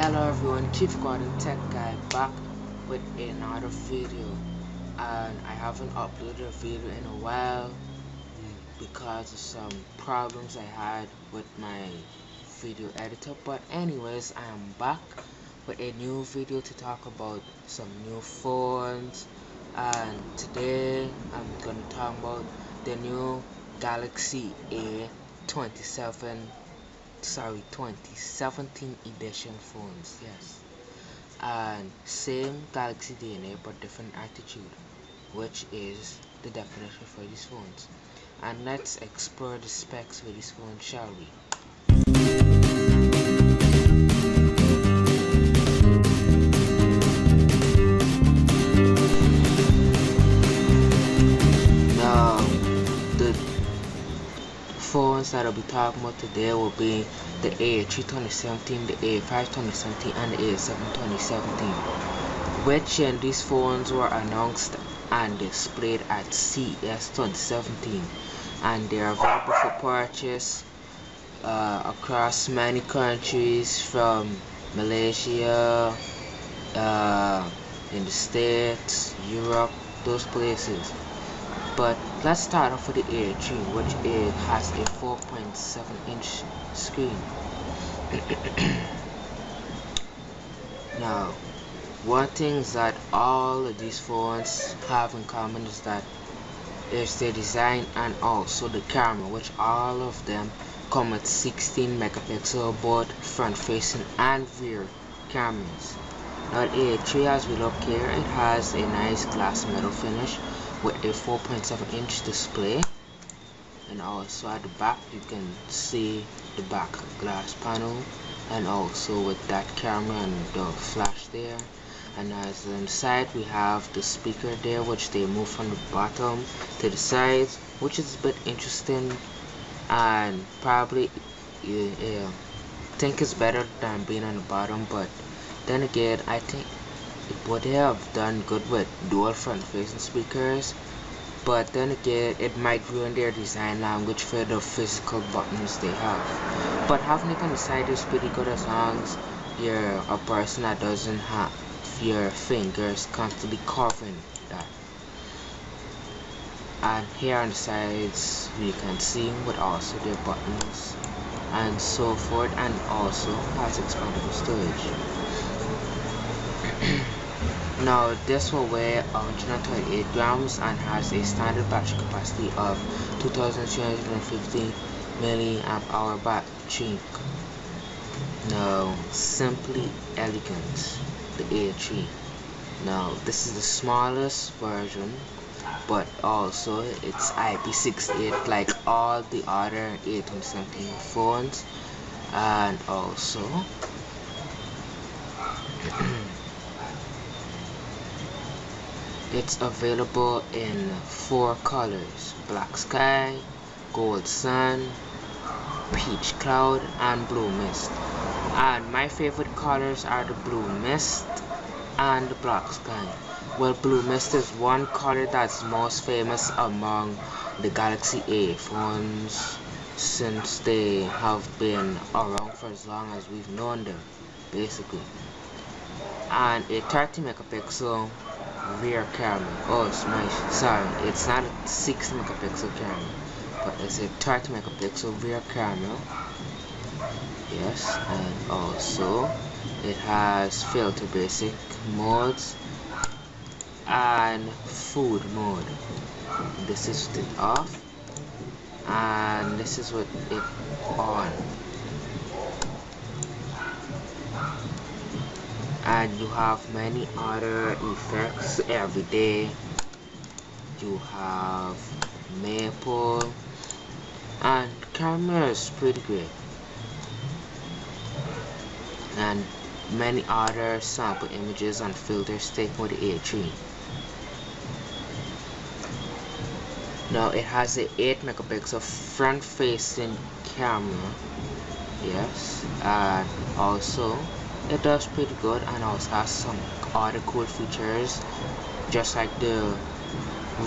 Hello everyone, Chief Gordon Tech Guy back with another video, and I haven't uploaded a video in a while because of some problems I had with my video editor. But anyways, I am back with a new video to talk about some new phones, and today I'm gonna talk about the new Galaxy A 2017 edition phones. Yes, and same Galaxy DNA but different attitude, which is the definition for these phones. And let's explore the specs for these phones, shall we? Now, the phones that I'll be talking about today will be the A3 2017, the A5 2017, and the A7 2017, which in these phones were announced and displayed at CES 2017, and they are available for purchase across many countries, from Malaysia, in the States, Europe, those places. But let's start off with the A3, which it has a 4.7-inch screen. Now, one thing that all of these phones have in common is that there's their design and also the camera, which all of them come with 16 megapixel both front facing and rear cameras. Now the A3, as we look here, it has a nice glass metal finish with a 4.7-inch display, and also at the back you can see the back glass panel, and also with that camera and the flash there. And as on the side we have the speaker there, which they move from the bottom to the sides, which is a bit interesting, and probably think it's better than being on the bottom. But then again, I think it would have done good with dual front facing speakers, but then again it might ruin their design language for the physical buttons they have. But having it on the side is pretty good as long as you're a person that doesn't have your fingers constantly covering that. And here on the sides we can see with also their buttons and so forth, and also has expandable storage. Now this will weigh 128 grams and has a standard battery capacity of 2350 milliamp hour battery. Now, simply elegant, the A3. Now this is the smallest version, but also it's IP68 like all the other A2017 phones, and also it's available in 4 colors: black sky, gold sun, peach cloud, and blue mist. And my favorite colors are the blue mist and the black sky. Well, blue mist is one color that's most famous among the Galaxy A phones, since they have been around for as long as we've known them, basically. And a 30 megapixel rear camera. Oh, sorry, it's not a 60 megapixel camera, but it's a 30 megapixel rear camera. Yes, and also it has filter basic modes and food mode. This is it off, and this is with it on. And you have many other effects every day. You have maple, and camera is pretty great, and many other sample images and filters taken with the A3. Now it has a 8 megapixel front facing camera. Yes, and also it does pretty good, and also has some other cool features just like the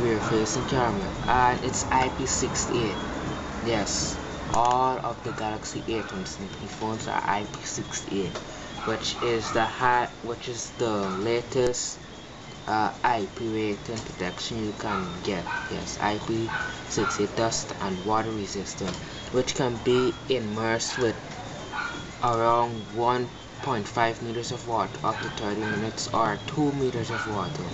rear facing camera, and it's IP68. Yes, all of the Galaxy A2017 phones are IP68. which is the latest IP rating protection you can get. Yes, IP68 dust and water resistant, which can be immersed with around 1.5 meters of water up to 30 minutes or 2 meters of water.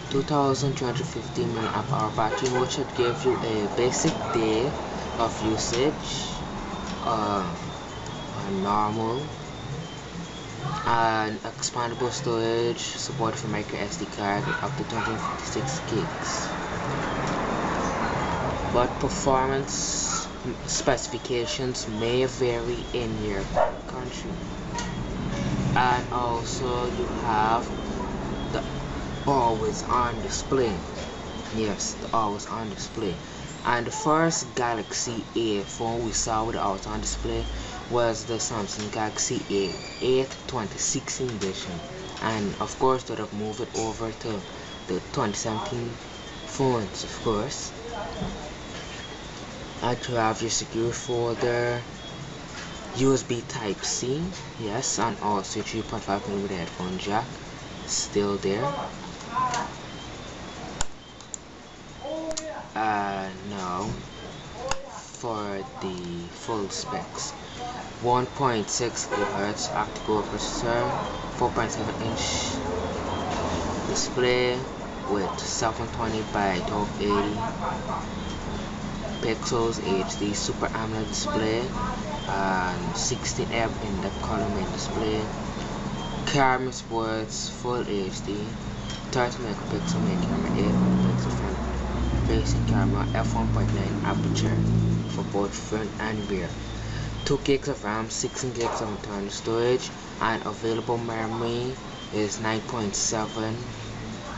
2250 mAh battery, which should give you a basic day of usage, normal, and expandable storage support for micro SD card up to 256 gigs. But performance specifications may vary in your country. And also you have the always on display. Yes, the always on display. And the first Galaxy A phone we saw with the always on display was the Samsung Galaxy A8 2016 edition, and of course they have moved it over to the 2017 phones, of course. And you have your secure folder, USB Type-C, yes, and also 3.5mm headphone jack still there. Now for the full specs: 1.6 GHz octa-core processor, 4.7-inch display with 720 by 1280 pixels HD Super AMOLED display, and 16F in-depth color main display. Camera supports Full HD, 30 megapixel main camera, 8 megapixel front facing camera, f1.9 aperture for both front and rear. 2 gigs of RAM, 16 gigs of internal storage, and available memory is 9.7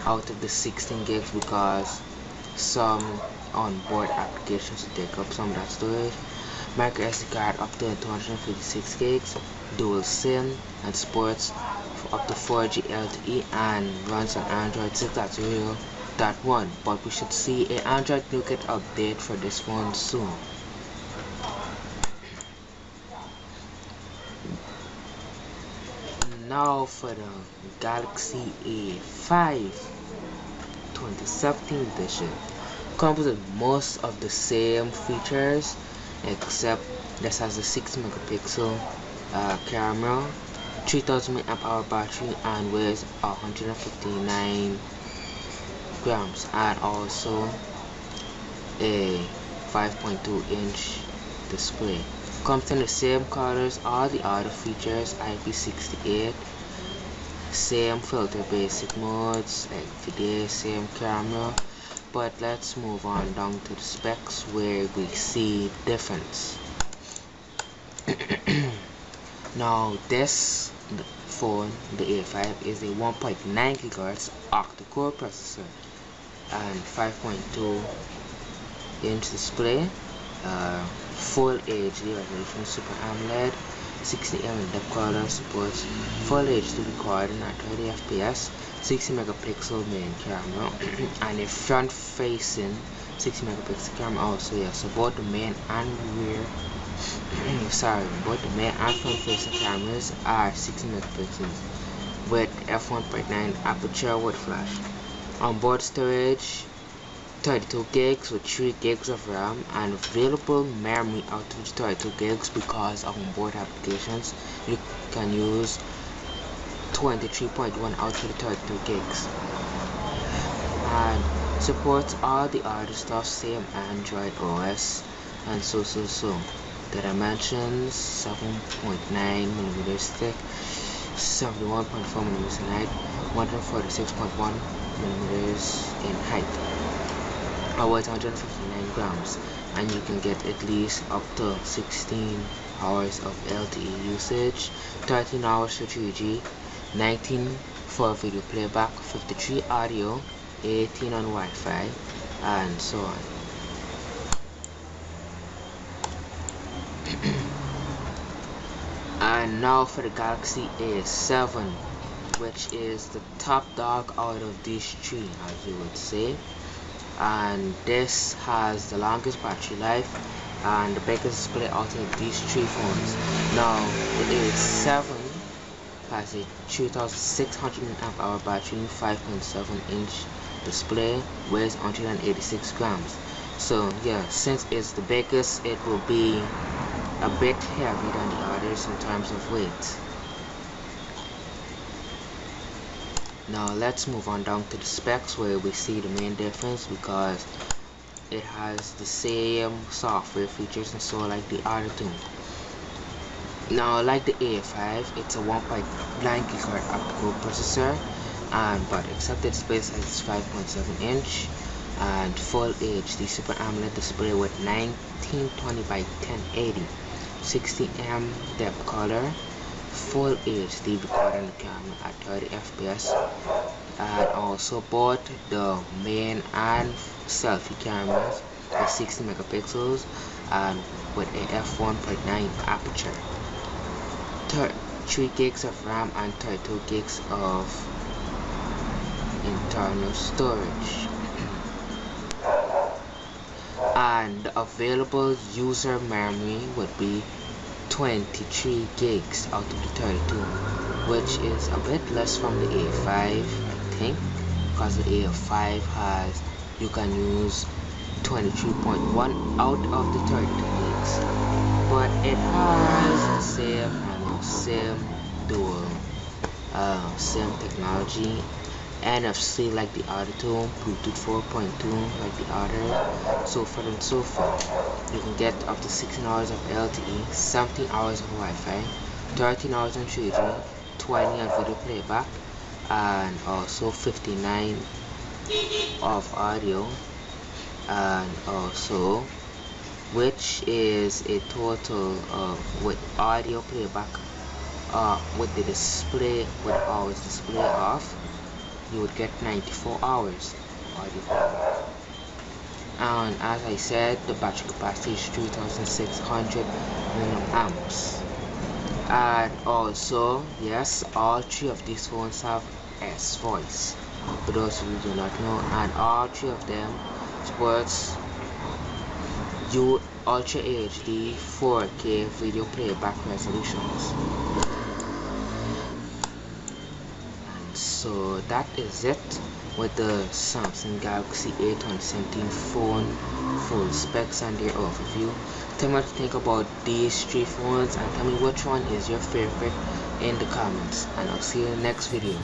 out of the 16 gigs because some onboard applications will take up some of that storage. Micro SD card up to 256 gigs, dual SIM, and supports up to 4G LTE and runs on Android 6.0.1, but we should see an Android Nougat update for this phone soon. Now for the Galaxy A5 2017 edition. Comes with most of the same features, except this has a 6 megapixel camera, 3000 mAh battery, and weighs 159 grams, and also a 5.2-inch display. Comes in the same colors, all the other features, IP68, same filter basic modes, like video, same camera. But let's move on down to the specs where we see difference. Now this phone, the A5, is a 1.9 GHz octa-core processor and 5.2-inch display, Full HD resolution Super AMOLED, 60mm in-depth color, supports Full HD recording at 30 FPS, 60 megapixel main camera, and a front-facing 60 megapixel camera also. Yes, so both the main and rear, both the main and front-facing cameras are 60 megapixels with f1.9 aperture with flash. Onboard storage 32 gigs with 3 gigs of RAM, and available memory out of 32 gigs because of onboard applications. You can use 23.1 out of the 32 gigs. And supports all the other stuff, same Android OS, and so. The dimensions: 7.9mm thick, 71.4mm in height, 146.1mm in height. Weighs 159 grams, and you can get at least up to 16 hours of LTE usage, 13 hours for 3G, 19 for video playback, 53 audio, 18 on Wi-Fi, and so on. And now for the Galaxy A7, which is the top dog out of these three, as you would say. And this has the longest battery life, and the biggest display out of these three phones. Now the A7 has a 3600 mAh battery, 5.7-inch display, weighs 186 grams. So yeah, since it's the biggest, it will be a bit heavier than the others in terms of weight. Now let's move on down to the specs, where we see the main difference, because it has the same software features and so like the other two. Now like the A5, it's a 1.9 GHz optical processor, but except its display size is 5.7-inch and full HD Super AMOLED display with 1920 by 1080, 60m depth color, full HD recording camera at 30 fps, and also both the main and selfie cameras with 60 megapixels and with a f1.9 aperture, 3 gigs of RAM and 32 gigs of internal storage. And the available user memory would be 23 gigs out of the 32, which is a bit less from the A5, I think, because the A5 has, you can use 23.1 out of the 32 gigs, but it has the same dual SIM technology, NFC like the other two, Bluetooth 4.2 like the other, so forth and so forth. You can get up to 16 hours of LTE, 17 hours of Wi-Fi, 13 hours on 3G, 20 on video playback, and also 59 of audio, and also, which is a total of, with audio playback, with the display, with always display off, you would get 94 hours audio playback. And as I said, the battery capacity is 3600 milliamps. And also, yes, all three of these phones have S Voice, for those of you who do not know, and all three of them supports Ultra HD 4K video playback resolutions. So that is it with the Samsung Galaxy A 2017 phone full specs and their overview. Tell me what you think about these three phones and tell me which one is your favorite in the comments, and I'll see you in the next video.